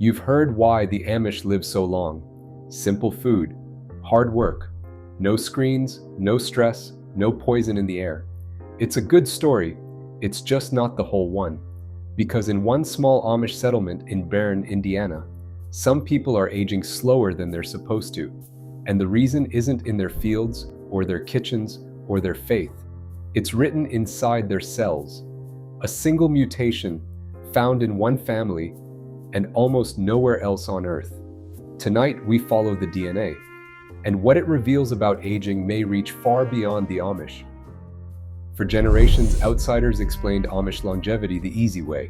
You've heard why the Amish live so long. Simple food, hard work, no screens, no stress, no poison in the air. It's a good story, it's just not the whole one. Because in one small Amish settlement in Bern, Indiana, some people are aging slower than they're supposed to. And the reason isn't in their fields, or their kitchens, or their faith. It's written inside their cells. A single mutation found in one family and almost nowhere else on Earth. Tonight, we follow the DNA, and what it reveals about aging may reach far beyond the Amish. For generations, outsiders explained Amish longevity the easy way.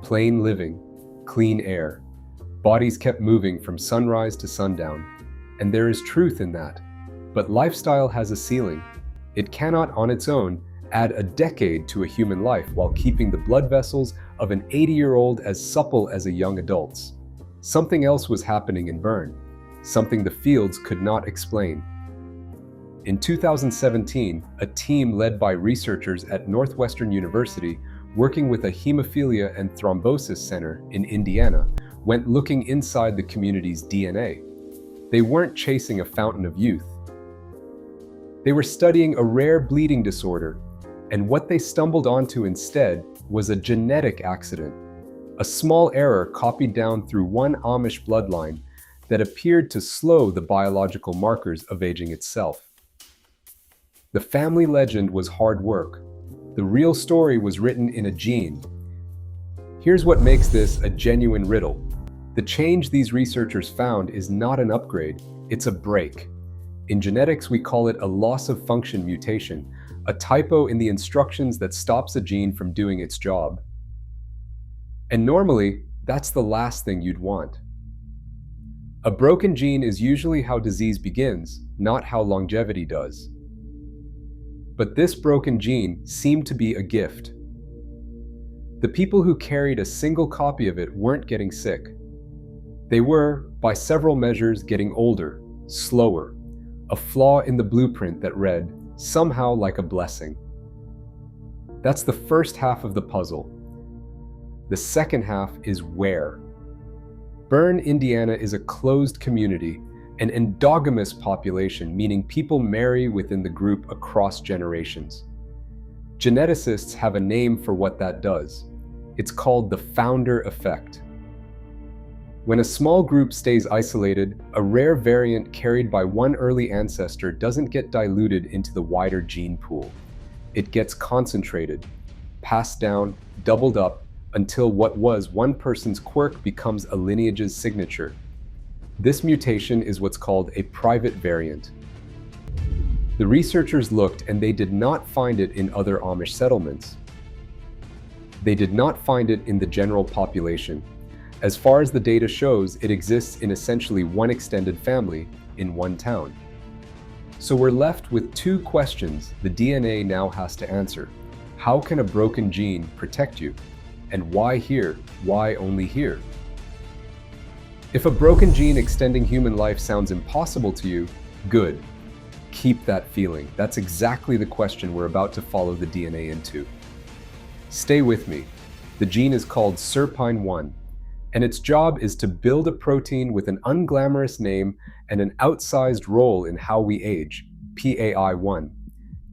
Plain living, clean air, bodies kept moving from sunrise to sundown. And there is truth in that. But lifestyle has a ceiling. It cannot on its own add a decade to a human life while keeping the blood vessels of an 80-year-old as supple as a young adult's. Something else was happening in Bern, something the fields could not explain. In 2017, a team led by researchers at Northwestern University working with a hemophilia and thrombosis center in Indiana went looking inside the community's DNA. They weren't chasing a fountain of youth. They were studying a rare bleeding disorder, and what they stumbled onto instead was a genetic accident, a small error copied down through one Amish bloodline that appeared to slow the biological markers of aging itself. The family legend was hard work. The real story was written in a gene. Here's what makes this a genuine riddle. The change these researchers found is not an upgrade, it's a break. In genetics, we call it a loss-of-function mutation, a typo in the instructions that stops a gene from doing its job. And normally, that's the last thing you'd want. A broken gene is usually how disease begins, not how longevity does. But this broken gene seemed to be a gift. The people who carried a single copy of it weren't getting sick. They were, by several measures, getting older, slower, a flaw in the blueprint that read, somehow like a blessing. That's the first half of the puzzle. The second half is where. Bern, Indiana is a closed community, an endogamous population, meaning people marry within the group across generations. Geneticists have a name for what that does. It's called the founder effect. When a small group stays isolated, a rare variant carried by one early ancestor doesn't get diluted into the wider gene pool. It gets concentrated, passed down, doubled up, until what was one person's quirk becomes a lineage's signature. This mutation is what's called a private variant. The researchers looked and they did not find it in other Amish settlements. They did not find it in the general population. As far as the data shows, it exists in essentially one extended family in one town. So we're left with two questions the DNA now has to answer. How can a broken gene protect you? And why here? Why only here? If a broken gene extending human life sounds impossible to you, good. Keep that feeling. That's exactly the question we're about to follow the DNA into. Stay with me. The gene is called SERPINE1. And its job is to build a protein with an unglamorous name and an outsized role in how we age, PAI1.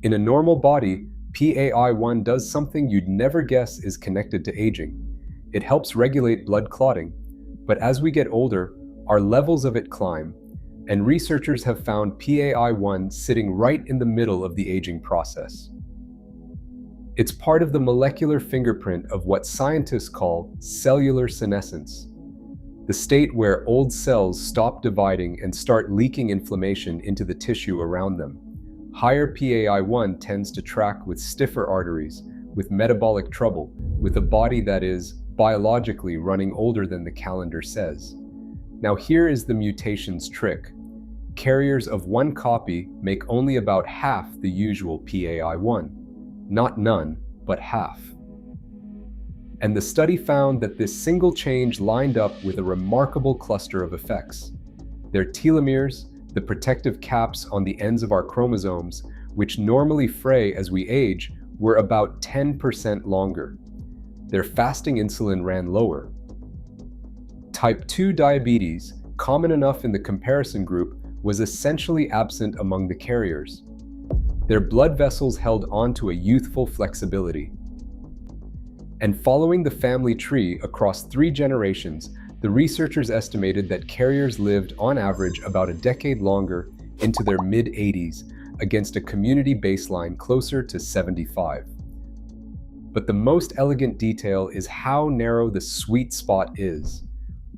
In a normal body, PAI1 does something you'd never guess is connected to aging. It helps regulate blood clotting, but as we get older, our levels of it climb, and researchers have found PAI1 sitting right in the middle of the aging process. It's part of the molecular fingerprint of what scientists call cellular senescence, the state where old cells stop dividing and start leaking inflammation into the tissue around them. Higher PAI1 tends to track with stiffer arteries, with metabolic trouble, with a body that is biologically running older than the calendar says. Now here is the mutation's trick. Carriers of one copy make only about half the usual PAI1. Not none, but half. And the study found that this single change lined up with a remarkable cluster of effects. Their telomeres, the protective caps on the ends of our chromosomes, which normally fray as we age, were about 10% longer. Their fasting insulin ran lower. Type 2 diabetes, common enough in the comparison group, was essentially absent among the carriers. Their blood vessels held on to a youthful flexibility. And following the family tree across 3 generations, the researchers estimated that carriers lived on average about a decade longer into their mid-80s against a community baseline closer to 75. But the most elegant detail is how narrow the sweet spot is.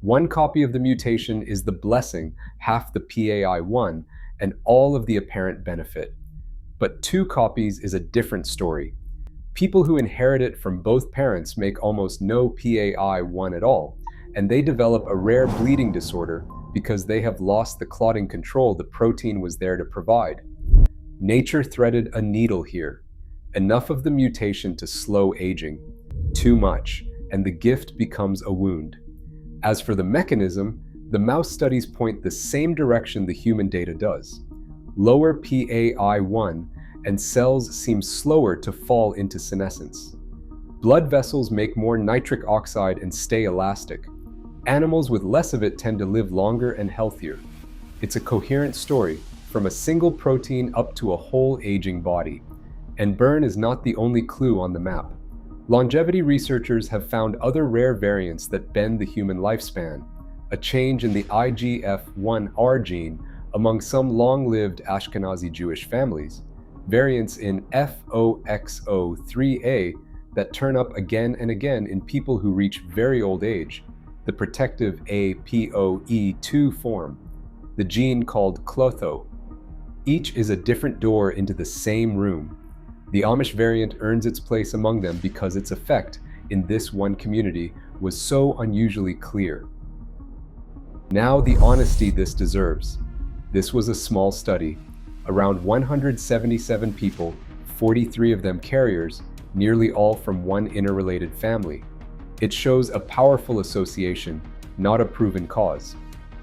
1 copy of the mutation is the blessing, half the PAI1, and all of the apparent benefit. But 2 copies is a different story. People who inherit it from both parents make almost no PAI1 at all, and they develop a rare bleeding disorder because they have lost the clotting control the protein was there to provide. Nature threaded a needle here. Enough of the mutation to slow aging. Too much, and the gift becomes a wound. As for the mechanism, the mouse studies point the same direction the human data does. Lower PAI1, and cells seem slower to fall into senescence. Blood vessels make more nitric oxide and stay elastic. Animals with less of it tend to live longer and healthier. It's a coherent story, from a single protein up to a whole aging body. And burn is not the only clue on the map. Longevity researchers have found other rare variants that bend the human lifespan. A change in the IGF-1R gene among some long-lived Ashkenazi Jewish families. Variants in FOXO3A that turn up again and again in people who reach very old age. The protective APOE2 form. The gene called Clotho. Each is a different door into the same room. The Amish variant earns its place among them because its effect in this one community was so unusually clear. Now the honesty this deserves. This was a small study. Around 177 people, 43 of them carriers, nearly all from one interrelated family. It shows a powerful association, not a proven cause.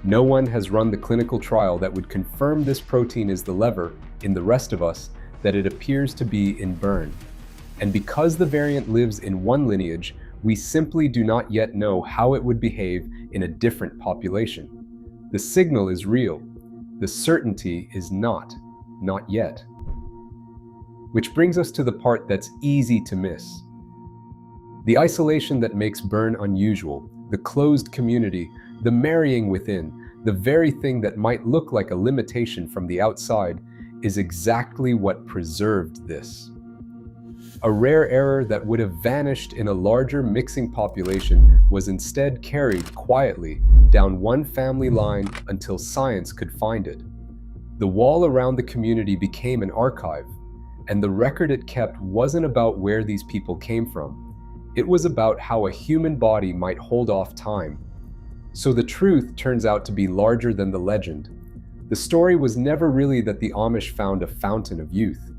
No one has run the clinical trial that would confirm this protein is the lever, in the rest of us, that it appears to be in burn. And because the variant lives in one lineage, we simply do not yet know how it would behave in a different population. The signal is real. The certainty is not yet. Which brings us to the part that's easy to miss. The isolation that makes burn unusual, the closed community, the marrying within, the very thing that might look like a limitation from the outside, is exactly what preserved this. A rare error that would have vanished in a larger mixing population was instead carried quietly down one family line until science could find it. The wall around the community became an archive, and the record it kept wasn't about where these people came from. It was about how a human body might hold off time. So the truth turns out to be larger than the legend. The story was never really that the Amish found a fountain of youth.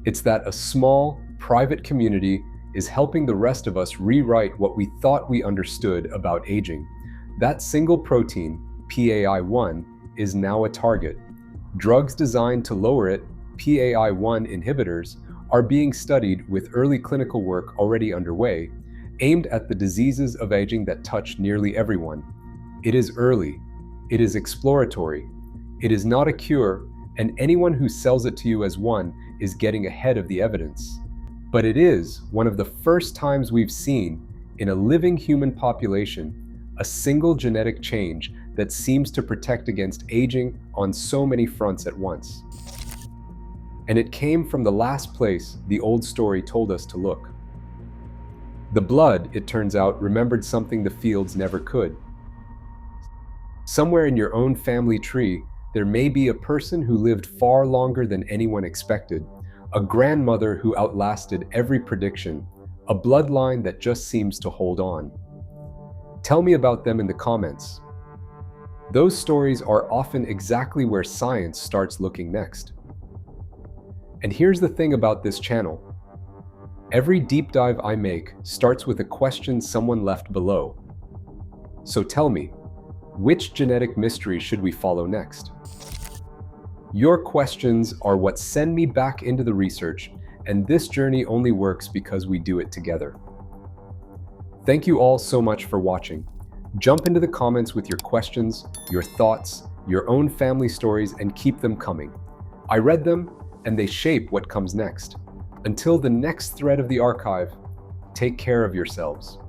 It's that a small, private community is helping the rest of us rewrite what we thought we understood about aging. That single protein, PAI1, is now a target. Drugs designed to lower it, PAI1 inhibitors, are being studied with early clinical work already underway, aimed at the diseases of aging that touch nearly everyone. It is early. It is exploratory. It is not a cure, and anyone who sells it to you as one is getting ahead of the evidence. But it is one of the first times we've seen, in a living human population, a single genetic change that seems to protect against aging on so many fronts at once. And it came from the last place the old story told us to look. The blood, it turns out, remembered something the fields never could. Somewhere in your own family tree, there may be a person who lived far longer than anyone expected, a grandmother who outlasted every prediction, a bloodline that just seems to hold on. Tell me about them in the comments. Those stories are often exactly where science starts looking next. And here's the thing about this channel. Every deep dive I make starts with a question someone left below. So tell me, which genetic mystery should we follow next? Your questions are what send me back into the research, and this journey only works because we do it together. Thank you all so much for watching. Jump into the comments with your questions, your thoughts, your own family stories, and keep them coming. I read them, and they shape what comes next. Until the next thread of the archive, take care of yourselves.